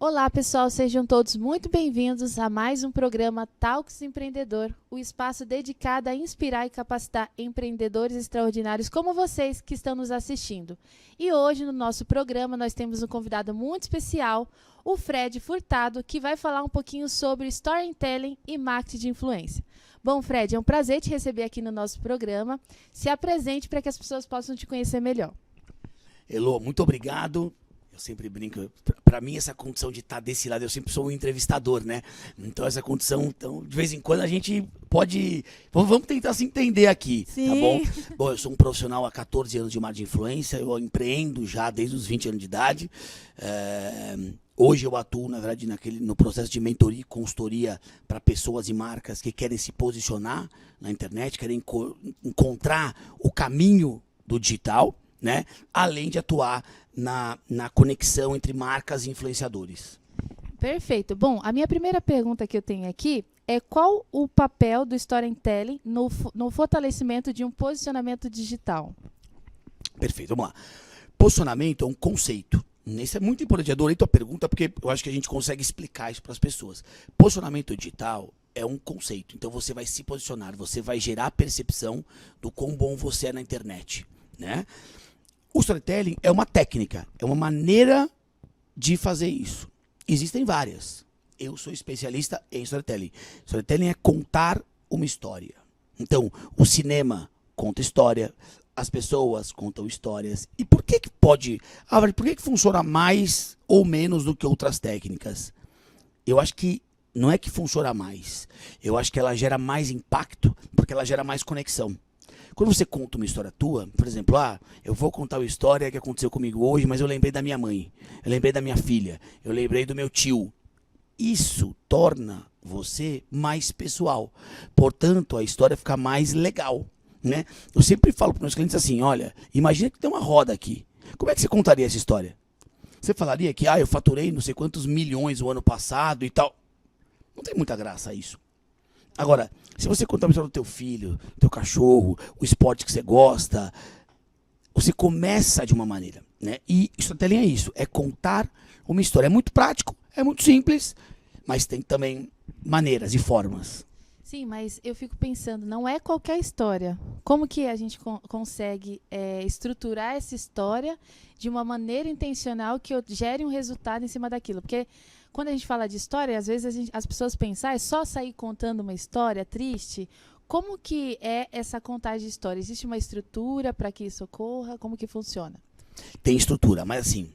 Olá, pessoal, sejam todos muito bem-vindos a mais um programa Talks Empreendedor, o espaço dedicado a inspirar e capacitar empreendedores extraordinários como vocês que estão nos assistindo. E hoje, no nosso programa, nós temos um convidado muito especial, o Fred Furtado, que vai falar um pouquinho sobre storytelling e marketing de influência. Bom, Fred, é um prazer te receber aqui no nosso programa. Se apresente para que as pessoas possam te conhecer melhor. Elô, muito obrigado. Eu sempre brinco, para mim essa condição de estar desse lado, eu sempre sou um entrevistador, né? Então essa condição, então, de vez em quando a gente pode, vamos tentar se entender aqui, Sim. Tá bom? Bom, eu sou um profissional há 14 anos de marketing de influência, eu empreendo já desde os 20 anos de idade. Hoje eu atuo, na verdade, no processo de mentoria e consultoria para pessoas e marcas que querem se posicionar na internet, querem encontrar o caminho do digital, né? Além de atuar na conexão entre marcas e influenciadores. Perfeito. Bom, a minha primeira pergunta que eu tenho aqui é qual o papel do storytelling no fortalecimento de um posicionamento digital? Perfeito, vamos lá. Posicionamento é um conceito. Isso é muito importante. Adorei tua pergunta porque eu acho que a gente consegue explicar isso para as pessoas. Posicionamento digital é um conceito. Então você vai se posicionar, você vai gerar a percepção do quão bom você é na internet, né? O storytelling é uma técnica, é uma maneira de fazer isso. Existem várias. Eu sou especialista em storytelling. Storytelling é contar uma história. Então, o cinema conta história, as pessoas contam histórias. E por que pode... por que funciona mais ou menos do que outras técnicas? Eu acho que não é que funciona mais. Eu acho que ela gera mais impacto porque ela gera mais conexão. Quando você conta uma história tua, por exemplo, eu vou contar uma história que aconteceu comigo hoje, mas eu lembrei da minha mãe, eu lembrei da minha filha, eu lembrei do meu tio. Isso torna você mais pessoal. Portanto, a história fica mais legal, né? Eu sempre falo para os meus clientes assim, olha, imagina que tem uma roda aqui. Como é que você contaria essa história? Você falaria que, eu faturei não sei quantos milhões o ano passado e tal. Não tem muita graça isso. Agora, se você contar uma história do teu filho, do teu cachorro, o esporte que você gosta, você começa de uma maneira, né? E storytelling é isso, é contar uma história. É muito prático, é muito simples, mas tem também maneiras e formas. Sim, mas eu fico pensando, não é qualquer história. Como que a gente consegue estruturar essa história de uma maneira intencional que gere um resultado em cima daquilo? Porque quando a gente fala de história, às vezes as pessoas pensam, é só sair contando uma história triste. Como que é essa contagem de história? Existe uma estrutura para que isso ocorra? Como que funciona? Tem estrutura, mas assim,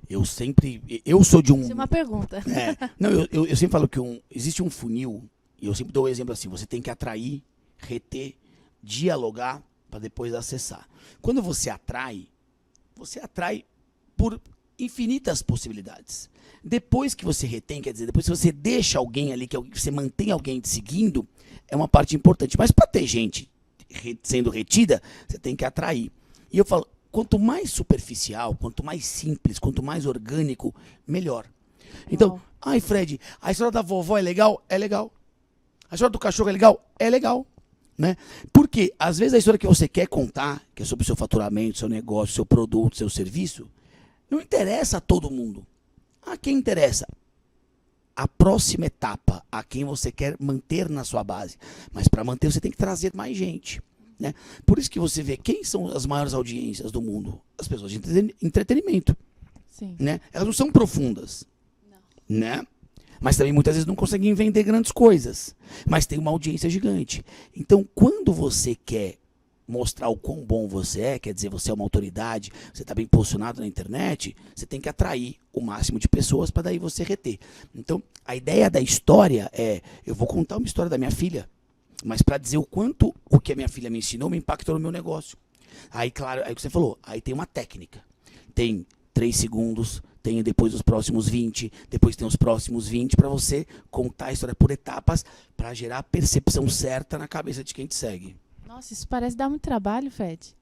eu sou de um... Isso é uma pergunta. Eu sempre falo que existe um funil, e eu sempre dou o exemplo assim, você tem que atrair, reter, dialogar, para depois acessar. Quando você atrai por infinitas possibilidades. Depois que você retém, quer dizer, depois que você deixa alguém ali, que você mantém alguém te seguindo, é uma parte importante. Mas para ter gente sendo retida, você tem que atrair. E eu falo, quanto mais superficial, quanto mais simples, quanto mais orgânico, melhor. Então, Fred, a história da vovó é legal? É legal. A história do cachorro é legal? É legal. Né? Porque, às vezes, a história que você quer contar, que é sobre o seu faturamento, seu negócio, seu produto, seu serviço, não interessa a todo mundo. A quem interessa? A próxima etapa, a quem você quer manter na sua base. Mas para manter, você tem que trazer mais gente. Né? Por isso que você vê quem são as maiores audiências do mundo? As pessoas de entretenimento. Sim. Né? Elas não são profundas. Não. Né? Mas também muitas vezes não conseguem vender grandes coisas. Mas tem uma audiência gigante. Então, quando você quer mostrar o quão bom você é, quer dizer, você é uma autoridade, você está bem posicionado na internet, você tem que atrair o máximo de pessoas para daí você reter. Então, a ideia da história é, eu vou contar uma história da minha filha, mas para dizer o quanto o que a minha filha me ensinou me impactou no meu negócio. Aí, claro, aí o que você falou, aí tem uma técnica. Tem 3 segundos, tem depois os próximos 20, depois tem os próximos 20 para você contar a história por etapas para gerar a percepção certa na cabeça de quem te segue. Nossa, isso parece dar muito trabalho, Fred.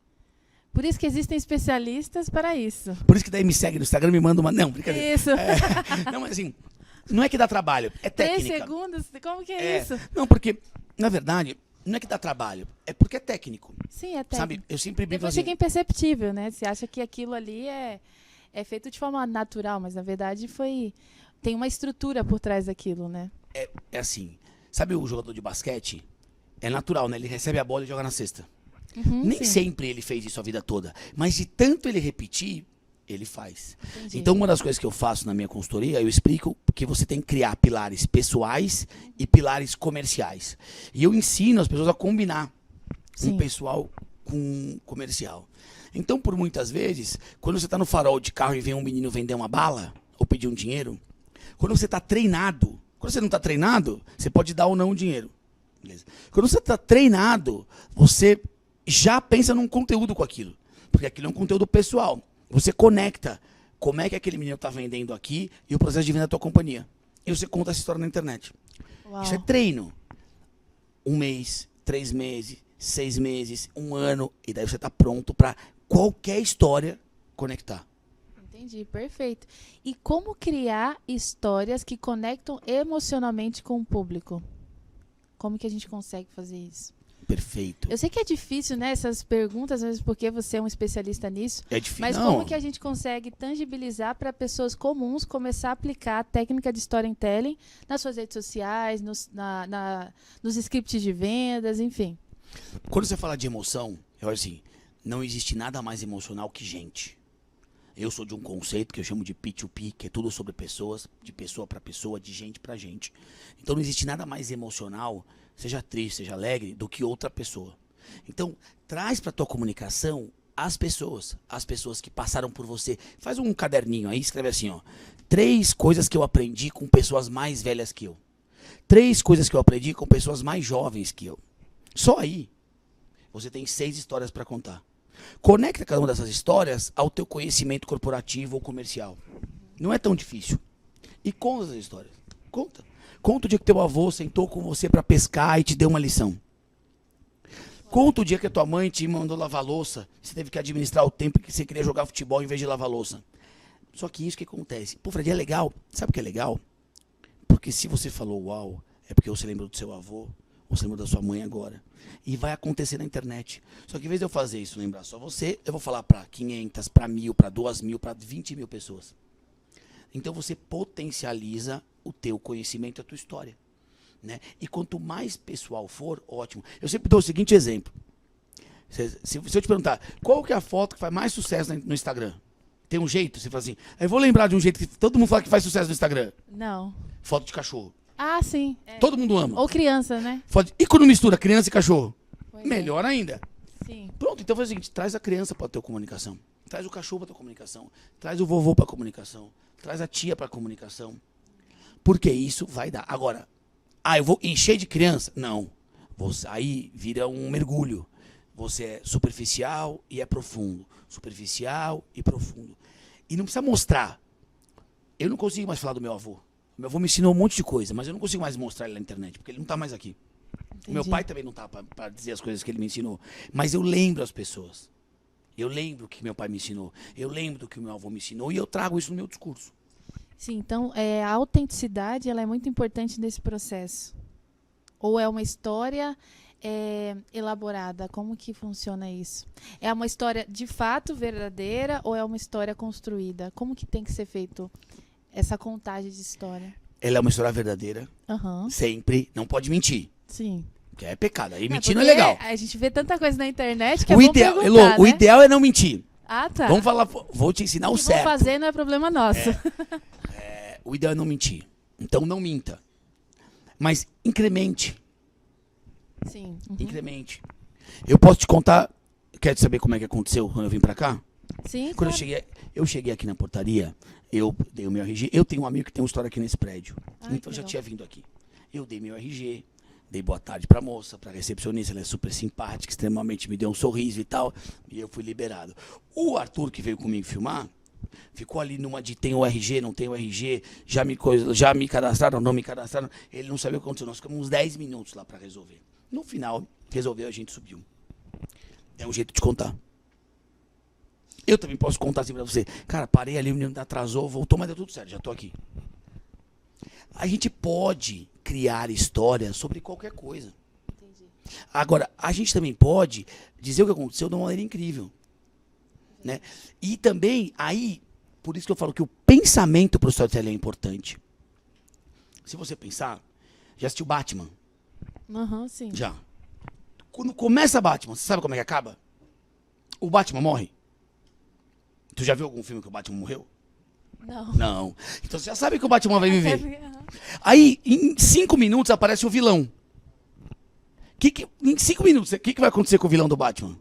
Por isso que existem especialistas para isso. Por isso que daí me segue no Instagram, me manda uma... Não, brincadeira. Isso. Não, mas assim, não é que dá trabalho, é técnica. 3 segundos? Como que é isso? Não, porque, na verdade, não é que dá trabalho, é porque é técnico. Sim, é técnico. Sabe, eu sempre brinco Depois assim... fica imperceptível, né? Você acha que aquilo ali é feito de forma natural, mas na verdade foi tem uma estrutura por trás daquilo, né? É assim, sabe o jogador de basquete? É natural, né? Ele recebe a bola e joga na cesta. Nem Sim. sempre ele fez isso a vida toda, mas de tanto ele repetir, ele faz. Entendi. Então, uma das coisas que eu faço na minha consultoria, eu explico que você tem que criar pilares pessoais e pilares comerciais. E eu ensino as pessoas a combinar Sim. pessoal com comercial. Então, por muitas vezes, quando você está no farol de carro e vem um menino vender uma bala ou pedir um dinheiro, quando você está treinado, quando você não está treinado, você pode dar ou não o dinheiro. Beleza? Quando você está treinado, você já pensa num conteúdo com aquilo, porque aquilo é um conteúdo pessoal. Você conecta como é que aquele menino está vendendo aqui e o processo de venda da tua companhia. E você conta essa história na internet. Uau. Isso é treino. 1 mês, 3 meses, 6 meses, 1 ano, e daí você está pronto para qualquer história conectar. Entendi, perfeito. E como criar histórias que conectam emocionalmente com o público? Como que a gente consegue fazer isso? Perfeito. Eu sei que é difícil, né, essas perguntas, mesmo porque você é um especialista nisso. É difícil. Mas Não. como que a gente consegue tangibilizar para pessoas comuns começar a aplicar a técnica de storytelling nas suas redes sociais, nos scripts de vendas, enfim? Quando você fala de emoção, eu acho assim, não existe nada mais emocional que gente. Eu sou de um conceito que eu chamo de P2P, que é tudo sobre pessoas, de pessoa para pessoa, de gente para gente. Então não existe nada mais emocional, seja triste, seja alegre, do que outra pessoa. Então, traz para tua comunicação as pessoas que passaram por você. Faz um caderninho aí, escreve assim, ó: 3 coisas que eu aprendi com pessoas mais velhas que eu. 3 coisas que eu aprendi com pessoas mais jovens que eu. Só aí, você tem 6 histórias para contar. Conecta cada uma dessas histórias ao teu conhecimento corporativo ou comercial. Não é tão difícil. E conta essas histórias. Conta. Conta o dia que teu avô sentou com você para pescar e te deu uma lição. Conta o dia que a tua mãe te mandou lavar louça. Você teve que administrar o tempo que você queria jogar futebol em vez de lavar louça. Só que isso que acontece. Pô, Fred, é legal. Sabe o que é legal? Porque se você falou uau, é porque você lembrou do seu avô, ou você lembrou da sua mãe agora. E vai acontecer na internet. Só que em vez de eu fazer isso, lembrar só você, eu vou falar para 500, para 1.000, para 2.000, para 20.000 pessoas. Então você potencializa o teu conhecimento, a tua história. Né? E quanto mais pessoal for, ótimo. Eu sempre dou o seguinte exemplo. Se eu te perguntar, qual que é a foto que faz mais sucesso no Instagram? Tem um jeito? Você fala assim, eu vou lembrar de um jeito que todo mundo fala que faz sucesso no Instagram. Não. Foto de cachorro. Ah, sim. É. Todo mundo ama. Ou criança, né? E quando mistura criança e cachorro? Pois é. Melhor ainda. Sim. Pronto, então faz o seguinte, traz a criança para a tua comunicação. Traz o cachorro para a tua comunicação. Traz o vovô para a comunicação. Traz a tia para a comunicação. Porque isso vai dar. Agora, eu vou encher de criança? Não. Aí vira um mergulho. Você é superficial e é profundo. Superficial e profundo. E não precisa mostrar. Eu não consigo mais falar do meu avô. Meu avô me ensinou um monte de coisa, mas eu não consigo mais mostrar ele na internet, porque ele não está mais aqui. Entendi. Meu pai também não está para dizer as coisas que ele me ensinou. Mas eu lembro as pessoas. Eu lembro o que meu pai me ensinou. Eu lembro do que o meu avô me ensinou e eu trago isso no meu discurso. Sim, então a autenticidade ela é muito importante nesse processo. Ou é uma história elaborada? Como que funciona isso? É uma história de fato verdadeira ou é uma história construída? Como que tem que ser feito essa contagem de história? Ela é uma história verdadeira. Aham. Sempre. Não pode mentir. Sim. Porque é pecado. Aí mentir não é porque legal. A gente vê tanta coisa na internet que é O bom ideal, perguntar, Elô, né? o ideal é não mentir. Ah, tá. Vamos falar, vou te ensinar o O que certo. vão fazer não é problema nosso. O ideal é não mentir. Então não minta. Mas incremente. Sim. Uhum. Incremente. Eu posso te contar. Quer saber como é que aconteceu quando eu vim pra cá? Sim, Quando claro. eu cheguei aqui na portaria, eu dei o meu RG. Eu tenho um amigo que tem uma história aqui nesse prédio. Ai, Então que já legal. tinha vindo aqui. Eu dei meu RG, dei boa tarde pra moça, pra recepcionista, ela é super simpática, extremamente me deu um sorriso e tal, e eu fui liberado. O Arthur, que veio comigo filmar, ficou ali numa de tem o RG, não tem o RG, já me cadastraram, não me cadastraram. Ele não sabia o que aconteceu. Nós ficamos uns 10 minutos lá pra resolver. No final, resolveu, a gente subiu. É um jeito de contar. Eu também posso contar assim pra você. Cara, parei ali, o menino atrasou, voltou, mas deu tudo certo, já tô aqui. A gente pode criar histórias sobre qualquer coisa. Entendi. Agora, a gente também pode dizer o que aconteceu de uma maneira incrível. Né? E também, aí, por isso que eu falo que o pensamento para o storytelling é importante. Se você pensar, já assistiu Batman? Aham, sim. Já. Quando começa Batman, você sabe como é que acaba? O Batman morre. Tu já viu algum filme que o Batman morreu? Não. Não. Então você já sabe que o Batman vai viver. Aham. Aí, em 5 minutos, aparece o vilão. Em 5 minutos, o que vai acontecer com o vilão do Batman?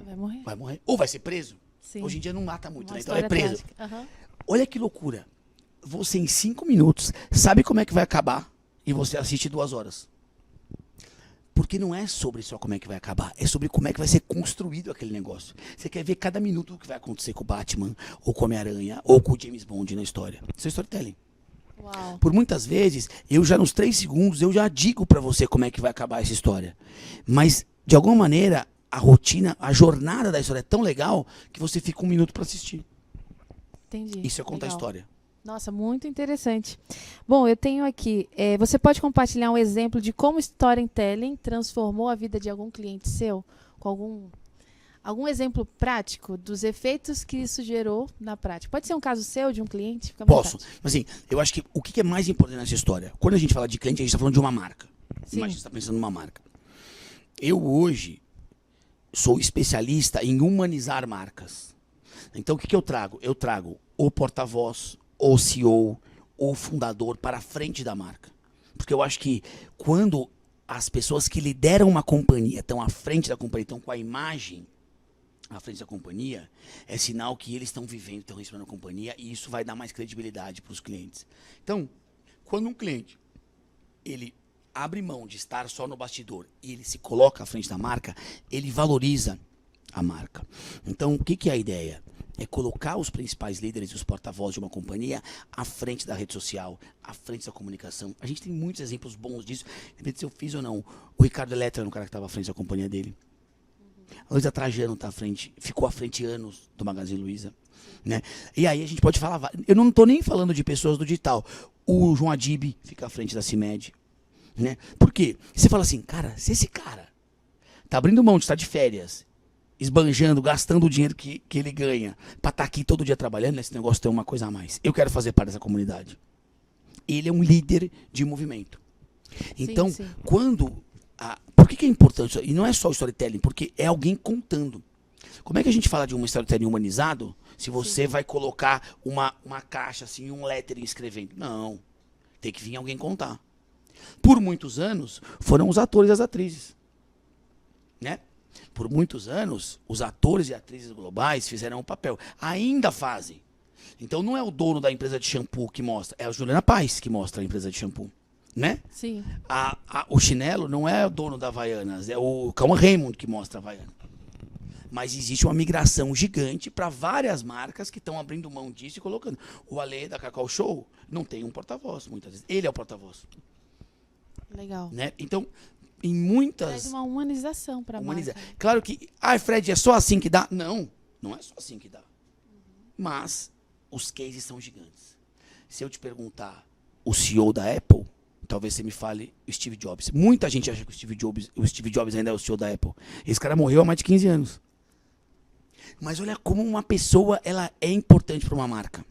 Vai morrer. Vai morrer. Ou vai ser preso. Sim. Hoje em dia não mata muito, Uma né? Então é história preso. trágica. Aham. Olha que loucura. Você, em 5 minutos, sabe como é que vai acabar e você assiste 2 horas. Porque não é sobre só como é que vai acabar, é sobre como é que vai ser construído aquele negócio. Você quer ver cada minuto o que vai acontecer com o Batman, ou com o Homem-Aranha, ou com o James Bond na história. Isso é storytelling. Uau. Por muitas vezes, eu já nos 3 segundos, eu já digo pra você como é que vai acabar essa história. Mas, de alguma maneira, a rotina, a jornada da história é tão legal que você fica 1 minuto pra assistir. Entendi. Isso é contar a Legal. história. Nossa, muito interessante. Bom, eu tenho aqui. Você pode compartilhar um exemplo de como storytelling transformou a vida de algum cliente seu? Com algum exemplo prático dos efeitos que isso gerou na prática? Pode ser um caso seu, de um cliente? Fica à Posso. vontade. Mas assim, eu acho que o que é mais importante nessa história? Quando a gente fala de cliente, a gente está falando de uma marca. Sim. Imagina, você está pensando numa marca. Eu hoje sou especialista em humanizar marcas. Então o que eu trago? Eu trago o porta-voz, o CEO, o fundador para a frente da marca. Porque eu acho que quando as pessoas que lideram uma companhia estão à frente da companhia, estão com a imagem à frente da companhia, é sinal que eles estão vivendo, estão respirando a companhia e isso vai dar mais credibilidade para os clientes. Então, quando um cliente ele abre mão de estar só no bastidor e ele se coloca à frente da marca, ele valoriza a marca. Então, o que é a ideia? É colocar os principais líderes e os porta-vozes de uma companhia à frente da rede social, à frente da comunicação. A gente tem muitos exemplos bons disso. Depende se eu fiz ou não. O Ricardo Elettra era um cara que estava à frente da companhia dele. A Luísa Trajano tá à frente, ficou à frente anos do Magazine Luiza. Né? E aí a gente pode falar, eu não estou nem falando de pessoas do digital. O João Adib fica à frente da CIMED. Né? Por quê? Você fala assim, cara, se esse cara tá abrindo mão de estar de férias, esbanjando, gastando o dinheiro que ele ganha para estar aqui todo dia trabalhando, esse negócio tem uma coisa a mais. Eu quero fazer parte dessa comunidade. Ele é um líder de movimento. Então, sim. por que é importante? E não é só o storytelling, porque é alguém contando. Como é que a gente fala de um storytelling humanizado se você vai colocar uma caixa assim, um lettering escrevendo? Não. Tem que vir alguém contar. Por muitos anos, foram os atores e as atrizes. Né? Por muitos anos, os atores e atrizes globais fizeram o papel. Ainda fazem. Então não é o dono da empresa de shampoo que mostra, é a Juliana Paes que mostra a empresa de shampoo. Né? Sim. O chinelo não é o dono da Havaianas, é o Calma Raymond que mostra a Havaiana. Mas existe uma migração gigante para várias marcas que estão abrindo mão disso e colocando. O Ale da Cacau Show não tem um porta-voz, muitas vezes. Ele é o porta-voz. Legal. Né? Então, em muitas... Traz uma humanização para a marca. Claro que, Fred, é só assim que dá? Não, não é só assim que dá. Mas os cases são gigantes. Se eu te perguntar o CEO da Apple, talvez você me fale o Steve Jobs. Muita gente acha que o Steve Jobs ainda é o CEO da Apple. Esse cara morreu há mais de 15 anos. Mas olha como uma pessoa ela é importante para uma marca.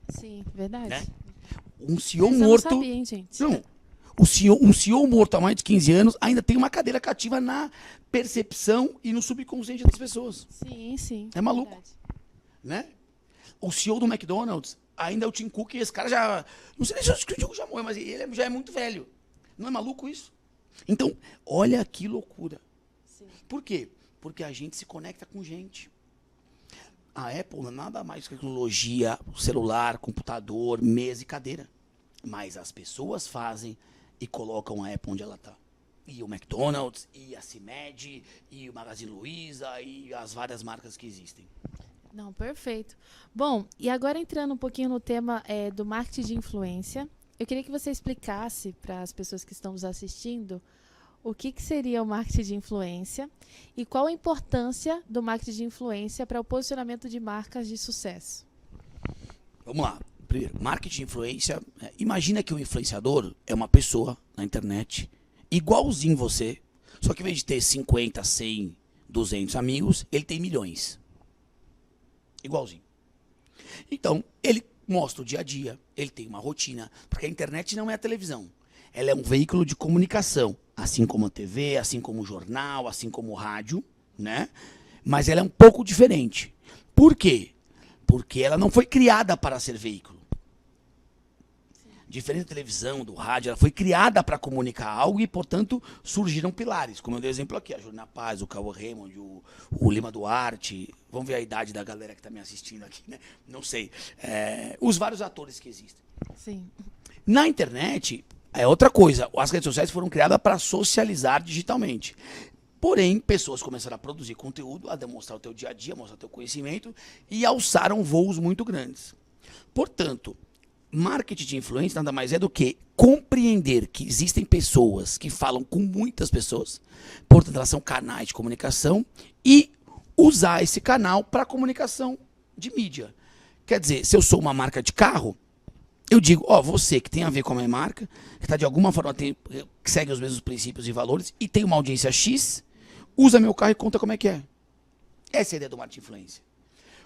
Sim, verdade. Né? Um CEO Essa eu morto... não sabia, hein, gente? Não. Um CEO morto há mais de 15 anos ainda tem uma cadeira cativa na percepção e no subconsciente das pessoas. Sim. É maluco. Verdade. Né? O CEO do McDonald's ainda é o Tim Cook, esse cara já... Não sei se o Tim Cook já morreu, mas ele já é muito velho. Não é maluco isso? Então, olha que loucura. Sim. Por quê? Porque a gente se conecta com gente. A Apple não é nada mais que tecnologia, celular, computador, mesa e cadeira. Mas as pessoas fazem e colocam a Apple onde ela está. E o McDonald's, e a CIMED, e o Magazine Luiza, e as várias marcas que existem. Não, perfeito. Bom, e agora entrando um pouquinho no tema do marketing de influência, eu queria que você explicasse para as pessoas que estão nos assistindo o que seria o marketing de influência e qual a importância do marketing de influência para o posicionamento de marcas de sucesso. Vamos lá. Primeiro, marketing de influência. Imagina que o influenciador é uma pessoa na internet, igualzinho você, só que em vez de ter 50, 100, 200 amigos, ele tem milhões. Igualzinho. Então, ele mostra o dia a dia, ele tem uma rotina, porque a internet não é a televisão. Ela é um veículo de comunicação, assim como a TV, assim como o jornal, assim como o rádio, né? Mas ela é um pouco diferente. Por quê? Porque ela não foi criada para ser veículo. Diferente da televisão, do rádio, ela foi criada para comunicar algo e, portanto, surgiram pilares. Como eu dei exemplo aqui, a Júlia Paz, o Cauã Raymond, o Lima Duarte. Vamos ver a idade da galera que está me assistindo aqui, né? Não sei. Os vários atores que existem. Sim. Na internet, é outra coisa. As redes sociais foram criadas para socializar digitalmente. Porém, pessoas começaram a produzir conteúdo, a demonstrar o teu dia a dia, mostrar o teu conhecimento e alçaram voos muito grandes. Portanto, marketing de influência nada mais é do que compreender que existem pessoas que falam com muitas pessoas, portanto, elas são canais de comunicação e usar esse canal para comunicação de mídia. Quer dizer, se eu sou uma marca de carro, eu digo, você que tem a ver com a minha marca, que está de alguma forma, que segue os mesmos princípios e valores e tem uma audiência X, usa meu carro e conta como é que é. Essa é a ideia do marketing de influência.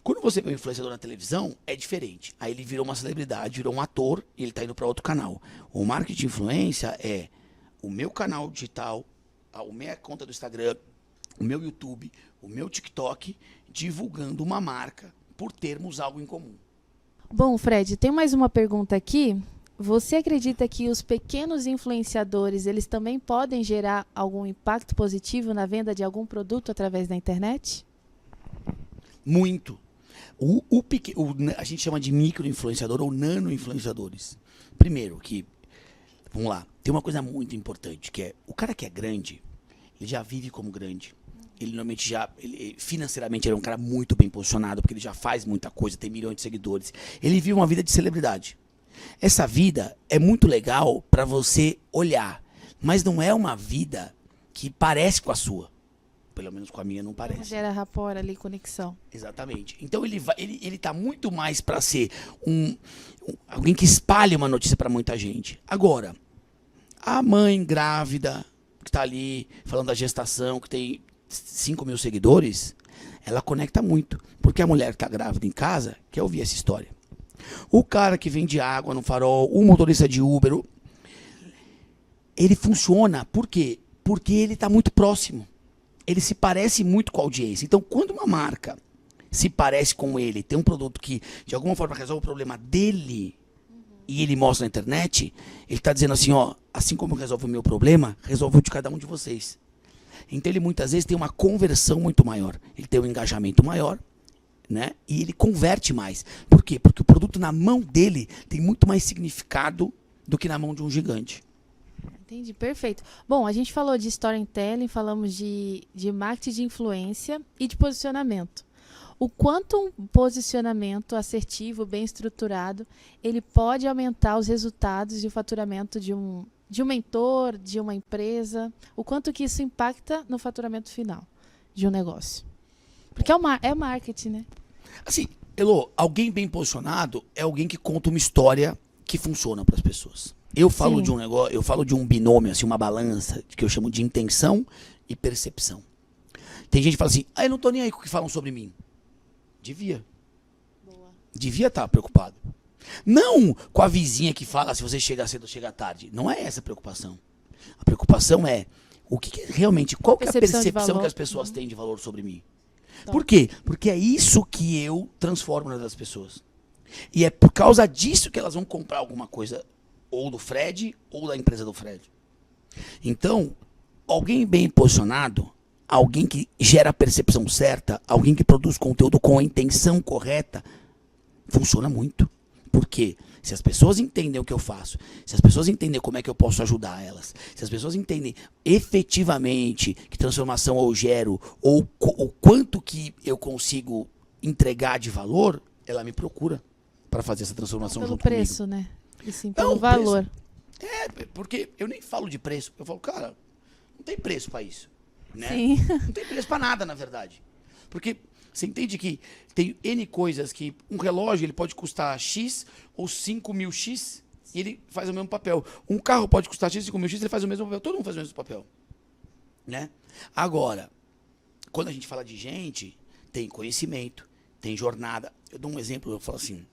Quando você vê um influenciador na televisão, é diferente. Aí ele virou uma celebridade, virou um ator e ele está indo para outro canal. O marketing de influência é o meu canal digital, a minha conta do Instagram, o meu YouTube, o meu TikTok, divulgando uma marca por termos algo em comum. Bom, Fred, tem mais uma pergunta aqui. Você acredita que os pequenos influenciadores, eles também podem gerar algum impacto positivo na venda de algum produto através da internet? Muito. A gente chama de micro-influenciador ou nano-influenciadores. Primeiro, vamos lá, tem uma coisa muito importante, que é, o cara que é grande, ele já vive como grande. Ele normalmente financeiramente ele é um cara muito bem posicionado, porque ele já faz muita coisa, tem milhões de seguidores. Ele vive uma vida de celebridade. Essa vida é muito legal para você olhar, mas não é uma vida que parece com a sua. Pelo menos com a minha não parece. Gera rapport ali, conexão. Exatamente. Então ele tá muito mais para ser alguém que espalha uma notícia para muita gente. Agora, a mãe grávida, que tá ali falando da gestação, que tem 5 mil seguidores, ela conecta muito. Porque a mulher que tá grávida em casa quer ouvir essa história. O cara que vende água no farol, o motorista de Uber, ele funciona. Por quê? Porque ele tá muito próximo. Ele se parece muito com a audiência. Então, quando uma marca se parece com ele, tem um produto que, de alguma forma, resolve o problema dele, e ele mostra na internet, ele está dizendo assim, assim como resolve o meu problema, resolve o de cada um de vocês. Então, ele muitas vezes tem uma conversão muito maior. Ele tem um engajamento maior, né? E ele converte mais. Por quê? Porque o produto na mão dele tem muito mais significado do que na mão de um gigante. Entendi, perfeito. Bom, a gente falou de storytelling, falamos de marketing de influência e de posicionamento. O quanto um posicionamento assertivo, bem estruturado, ele pode aumentar os resultados e o faturamento de um mentor, de uma empresa, o quanto que isso impacta no faturamento final de um negócio. Porque é marketing, né? Assim, Elô, alguém bem posicionado é alguém que conta uma história que funciona para as pessoas. Eu falo Sim. de um negócio, eu falo de um binômio, assim, uma balança, que eu chamo de intenção e percepção. Tem gente que fala assim, eu não tô nem aí com o que falam sobre mim. Devia. Boa. Devia estar preocupado. Não com a vizinha que fala se você chega cedo ou chega tarde. Não é essa a preocupação. A preocupação é realmente, qual que é a percepção que as pessoas têm de valor sobre mim. Por quê? Porque é isso que eu transformo nas pessoas. E é por causa disso que elas vão comprar alguma coisa ou do Fred, ou da empresa do Fred. Então, alguém bem posicionado, alguém que gera a percepção certa, alguém que produz conteúdo com a intenção correta, funciona muito. Por quê? Se as pessoas entendem o que eu faço, se as pessoas entendem como é que eu posso ajudar elas, se as pessoas entendem efetivamente que transformação eu gero, ou o quanto que eu consigo entregar de valor, ela me procura para fazer essa transformação junto comigo. Pelo preço, né? E sim, pelo valor. Porque eu nem falo de preço. Eu falo, cara, não tem preço para isso. Né? Sim. Não tem preço para nada, na verdade. Porque você entende que tem N coisas que um relógio ele pode custar X ou 5 mil X e ele faz o mesmo papel. Um carro pode custar X, 5 mil X, ele faz o mesmo papel. Todo mundo faz o mesmo papel. Né? Agora, quando a gente fala de gente, tem conhecimento, tem jornada. Eu dou um exemplo, eu falo assim,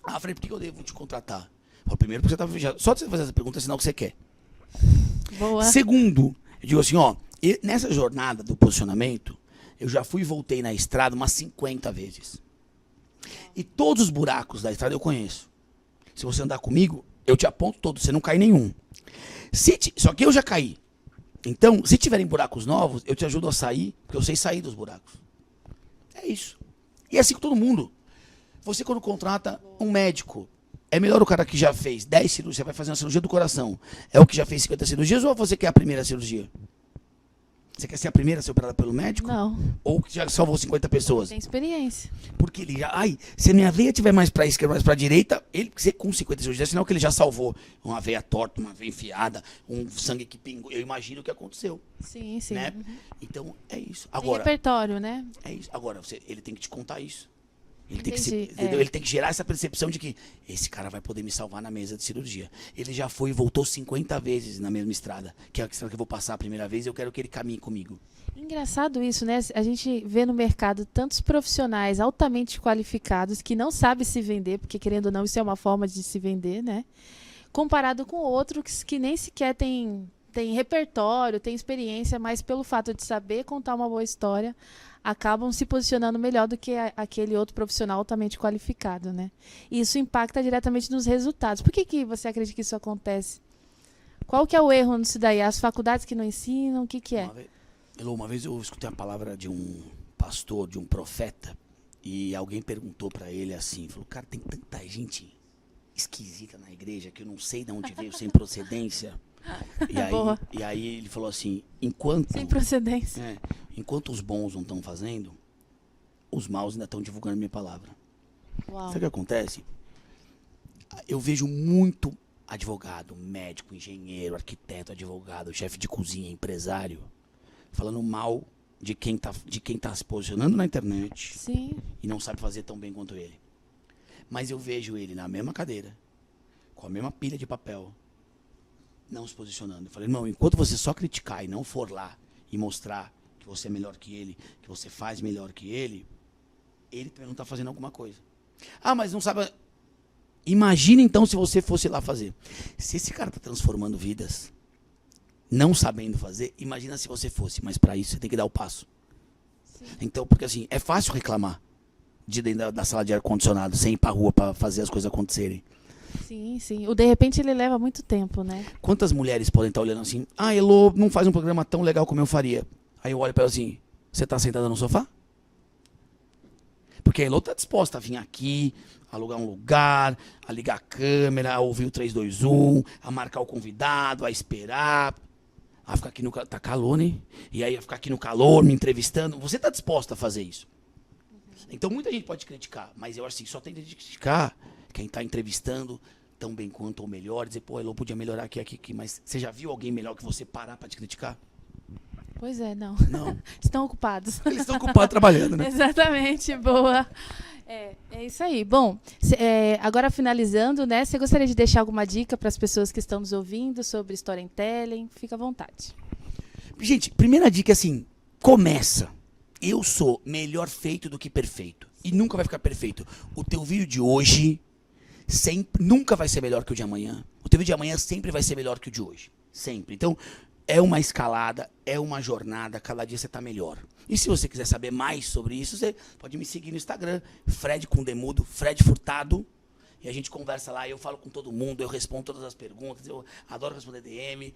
Ah, falei, por que eu devo te contratar? Falei, primeiro, porque você tá fechado. Só de você fazer essa pergunta é sinal que você quer. Boa. Segundo, eu digo assim, ó, nessa jornada do posicionamento, eu já fui e voltei na estrada umas 50 vezes. E todos os buracos da estrada eu conheço. Se você andar comigo, eu te aponto todos, você não cai em nenhum. Só que eu já caí. Então, se tiverem buracos novos, eu te ajudo a sair, porque eu sei sair dos buracos. É isso. E é assim com todo mundo. Você, quando contrata um médico, é melhor o cara que já fez 10 cirurgias, você vai fazer uma cirurgia do coração, é o que já fez 50 cirurgias, ou você quer a primeira cirurgia? Você quer ser a primeira a ser operada pelo médico? Não. Ou que já salvou 50 pessoas? Tem experiência. Porque ele já... Ai, se a minha veia tiver mais pra esquerda, mais pra direita, ele com 50 cirurgias, sinal que ele já salvou uma veia torta, uma veia enfiada, um sangue que pingou. Eu imagino o que aconteceu. Sim, sim. Né? Uhum. Então, é isso. Tem Agora, repertório, né? é isso. Agora, ele tem que te contar isso. Ele tem, Entendi, entendeu? Ele tem que gerar essa percepção de que esse cara vai poder me salvar na mesa de cirurgia. Ele já foi e voltou 50 vezes na mesma estrada. Que é a estrada que eu vou passar a primeira vez e eu quero que ele caminhe comigo. Engraçado isso, né? A gente vê no mercado tantos profissionais altamente qualificados que não sabem se vender, porque querendo ou não, isso é uma forma de se vender, né? Comparado com outros que nem sequer tem repertório, tem experiência, mas pelo fato de saber contar uma boa história, acabam se posicionando melhor do que aquele outro profissional altamente qualificado, né? E isso impacta diretamente nos resultados. Por que você acredita que isso acontece? Qual que é o erro nisso daí? As faculdades que não ensinam? O que é? Uma vez eu escutei a palavra de um pastor, de um profeta, e alguém perguntou pra ele assim, falou, cara, tem tanta gente esquisita na igreja que eu não sei de onde veio, sem procedência. E aí ele falou assim, sem procedência. Enquanto os bons não estão fazendo, os maus ainda estão divulgando minha palavra. Uau. Sabe o que acontece? Eu vejo muito advogado, médico, engenheiro, arquiteto, advogado, chefe de cozinha, empresário, falando mal de quem tá se posicionando na internet. Sim. E não sabe fazer tão bem quanto ele. Mas eu vejo ele na mesma cadeira, com a mesma pilha de papel, não se posicionando. Eu falei, irmão, enquanto você só criticar e não for lá e mostrar que você é melhor que ele, que você faz melhor que ele também não está fazendo alguma coisa. Ah, mas não sabe... Imagina então se você fosse lá fazer. Se esse cara está transformando vidas, não sabendo fazer, imagina se você fosse. Mas para isso você tem que dar o passo. Sim. Então, porque assim, é fácil reclamar de dentro da sala de ar-condicionado, sem ir pra rua para fazer as coisas acontecerem. Sim, sim. O de repente ele leva muito tempo, né? Quantas mulheres podem estar olhando assim, ah, Elô não faz um programa tão legal como eu faria. Aí eu olho para ela assim, você tá sentada no sofá? Porque a Elô tá disposta a vir aqui, a alugar um lugar, a ligar a câmera, a ouvir o 3-2-1, a marcar o convidado, a esperar, a ficar aqui no... Tá calor, né? E aí a ficar aqui no calor, me entrevistando. Você tá disposta a fazer isso? Então muita gente pode criticar, mas eu acho assim, só tem que criticar quem está entrevistando tão bem quanto ou melhor, dizer, pô, Elô podia melhorar aqui, mas você já viu alguém melhor que você parar para te criticar? Pois é, não. Não. Estão ocupados. Eles estão ocupados trabalhando, né? Exatamente, boa. É isso aí. Bom, agora finalizando, né? Você gostaria de deixar alguma dica para as pessoas que estão nos ouvindo sobre storytelling? Fica à vontade. Gente, primeira dica é assim, começa. Eu sou melhor feito do que perfeito. E nunca vai ficar perfeito. O teu vídeo de hoje nunca vai ser melhor que o de amanhã. O teu vídeo de amanhã sempre vai ser melhor que o de hoje. Sempre. Então, é uma escalada, é uma jornada. Cada dia você está melhor. E se você quiser saber mais sobre isso, você pode me seguir no Instagram. Fred com Demudo, Fred Furtado. E a gente conversa lá. Eu falo com todo mundo, eu respondo todas as perguntas. Eu adoro responder DM.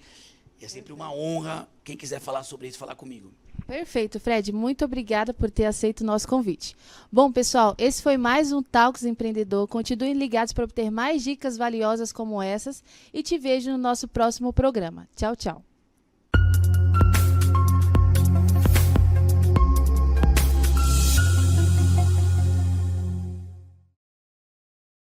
E é sempre uma honra. Quem quiser falar sobre isso, falar comigo. Perfeito, Fred. Muito obrigada por ter aceito o nosso convite. Bom, pessoal, esse foi mais um Talks Empreendedor. Continuem ligados para obter mais dicas valiosas como essas e te vejo no nosso próximo programa. Tchau, tchau.